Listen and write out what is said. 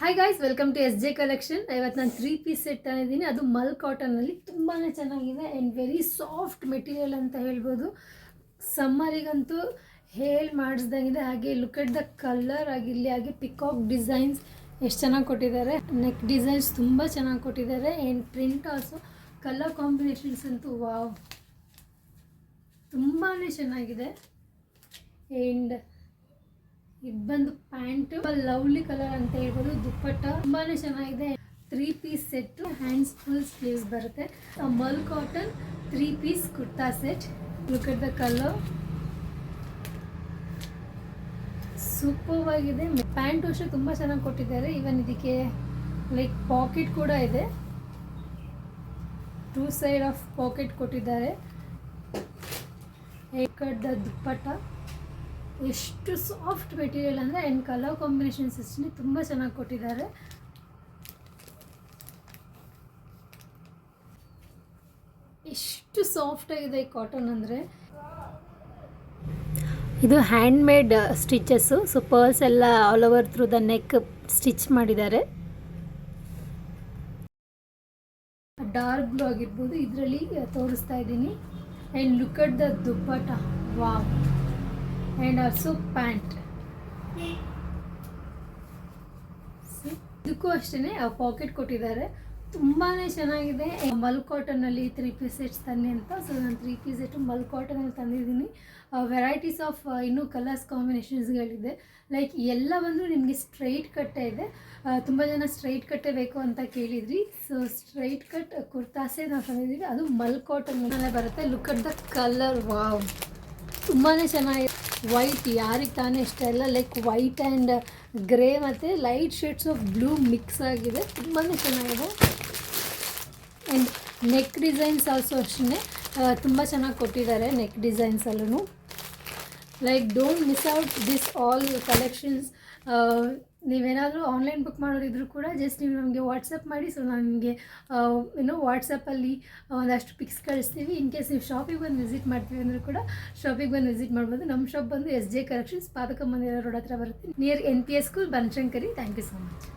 Hi guys, welcome to S J collection. ಇವತ್ತು ನಾನು 3 piece set ತಂದಿದ್ದೀನಿ. ಅದು ಮಲ್ ಕಾಟನಲ್ಲಿ ತುಂಬಾ ಚೆನ್ನಾಗಿದೆ ಆ್ಯಂಡ್ ವೆರಿ ಸಾಫ್ಟ್ ಮೆಟೀರಿಯಲ್ ಅಂತ ಹೇಳ್ಬೋದು. ಸಮ್ಮರಿಗಂತೂ ಮಾಡಿಸ್ದಂಗಿದೆ. ಹಾಗೆ ಲುಕ್ ಎಟ್ ದ ಕಲರ್ ಆಗಿರಲಿ, ಹಾಗೆ ಪಿಕಾಕ್ ಡಿಸೈನ್ಸ್ ಎಷ್ಟು ಚೆನ್ನಾಗಿ ಕೊಟ್ಟಿದ್ದಾರೆ. ನೆಕ್ ಡಿಸೈನ್ಸ್ ತುಂಬ ಚೆನ್ನಾಗಿ ಕೊಟ್ಟಿದ್ದಾರೆ and print also, colour combinations ಅಂತೂ ವಾವ್, ತುಂಬಾ ಚೆನ್ನಾಗಿದೆ. ಆ್ಯಂಡ್ ಇದು ಬಂದು ಪ್ಯಾಂಟ್ ಲವ್ಲಿ ಕಲರ್ ಅಂತ ಹೇಳ್ಬೋದು. ದುಪ್ಪಟ್ಟ ತುಂಬಾನೇ ಚೆನ್ನಾಗಿದೆ. 3 piece set, hands full sleeves ಬರುತ್ತೆ. Mul cotton 3 piece kurta set. Look at the colour, super ಆಗಿದೆ. ಪ್ಯಾಂಟ್ ಅಷ್ಟೇ ತುಂಬ ಚೆನ್ನಾಗಿ ಕೊಟ್ಟಿದ್ದಾರೆ. ಈವನ್ ಇದಕ್ಕೆ ಲೈಕ್ ಪಾಕೆಟ್ ಕೂಡ ಇದೆ. 2 ಸೈಡ್ ಆಫ್ ಪಾಕೆಟ್ ಕೊಟ್ಟಿದ್ದಾರೆ. ದ ದುಪ್ಪಟ್ಟ ಎಷ್ಟು ಸಾಫ್ಟ್ ಮೆಟೀರಿಯಲ್ ಅಂದರೆ, ಆ್ಯಂಡ್ ಕಲರ್ ಕಾಂಬಿನೇಷನ್ಸ್ ಅಷ್ಟೇ ತುಂಬ ಚೆನ್ನಾಗಿ ಕೊಟ್ಟಿದ್ದಾರೆ. ಎಷ್ಟು ಸಾಫ್ಟ್ ಆಗಿದೆ ಈ ಕಾಟನ್ ಅಂದರೆ. ಇದು hand made stitches. So pearls ಎಲ್ಲ all over through the neck stitch ಮಾಡಿದ್ದಾರೆ. ಡಾರ್ಕ್ ಬ್ಲೂ ಆಗಿರ್ಬೋದು, ಇದರಲ್ಲಿ ತೋರಿಸ್ತಾ ಇದ್ದೀನಿ. And look at the dupatta, wow. And also pant. ಇದಕ್ಕೂ ಅಷ್ಟೇ ಪಾಕೆಟ್ ಕೊಟ್ಟಿದ್ದಾರೆ. ತುಂಬಾ ಚೆನ್ನಾಗಿದೆ. ಮಲ್ ಕಾಟನಲ್ಲಿ 3 ಪೀಸ್ ಸೆಟ್ಸ್ ತನ್ನಿ ಅಂತ. ಸೊ ನಾನು 3 ಪೀಸ್ ಸೆಟ್ಟು ಮಲ್ ಕಾಟನಲ್ಲಿ ತಂದಿದ್ದೀನಿ. ವೆರೈಟೀಸ್ ಆಫ್ ಇನ್ನೂ ಕಲರ್ಸ್ ಕಾಂಬಿನೇಷನ್ಸ್ಗಳಿದೆ. ಲೈಕ್ ಎಲ್ಲ ಬಂದು ನಿಮಗೆ ಸ್ಟ್ರೈಟ್ ಕಟ್ಟೆ ಇದೆ. ತುಂಬ ಜನ ಸ್ಟ್ರೈಟ್ ಕಟ್ಟೆ ಬೇಕು ಅಂತ ಕೇಳಿದ್ರಿ. ಸೊ ಸ್ಟ್ರೈಟ್ ಕಟ್ ಕುರ್ತಾಸೆ ನಾವು ತಂದಿದ್ದೀವಿ. ಅದು ಮಲ್ ಕಾಟನ್ ಬರುತ್ತೆ. Look at the colour, wow, ತುಂಬಾ ಚೆನ್ನಾಗಿದೆ. ವೈಟ್ ಯಾರಿಗೆ ತಾನೇ ಇಷ್ಟ ಇಲ್ಲ. ಲೈಕ್ ವೈಟ್ ಆ್ಯಂಡ್ ಗ್ರೇ ಮತ್ತು light shades of blue mix ಆಗಿದೆ. ತುಂಬಾ ಚೆನ್ನಾಗಿದೆ. ಆ್ಯಂಡ್ ನೆಕ್ ಡಿಸೈನ್ಸ್ ಆಲ್ಸೋ ಅಷ್ಟೇ ತುಂಬ ಚೆನ್ನಾಗಿ ಕೊಟ್ಟಿದ್ದಾರೆ. ನೆಕ್ ಡಿಸೈನ್ಸಲ್ಲೂ like don't miss out this all collections. ನೀವೇನಾದರೂ ಆನ್ಲೈನ್ ಬುಕ್ ಮಾಡೋದಿದ್ರು ಕೂಡ ಜಸ್ಟ್ ನೀವು ನಮಗೆ ವಾಟ್ಸಪ್ ಮಾಡಿ. ಸೊ ನಾನು ನಿಮಗೆ ವಾಟ್ಸಪ್ಪಲ್ಲಿ ಒಂದಷ್ಟು ಪಿಕ್ಸ್ ಕಳಿಸ್ತೀವಿ. ಇನ್ ಕೇಸ್ ನೀವು ಶಾಪಿಗೆ ಬಂದು ವಿಸಿಟ್ ಮಾಡ್ತೀವಿ ಅಂದರೂ ಕೂಡ ಶಾಪಿಗೆ ಬಂದು ವಿಸಿಟ್ ಮಾಡ್ಬೋದು. ನಮ್ಮ ಶಾಪ್ ಬಂದು ಎಸ್ ಜೆ ಕಲೆಕ್ಷನ್ಸ್, ಪಾದಕ ಮಂದಿರ ರೋಡ್ ಹತ್ರ ಬರುತ್ತೆ, near NPS school, Banashankari. Thank you so much.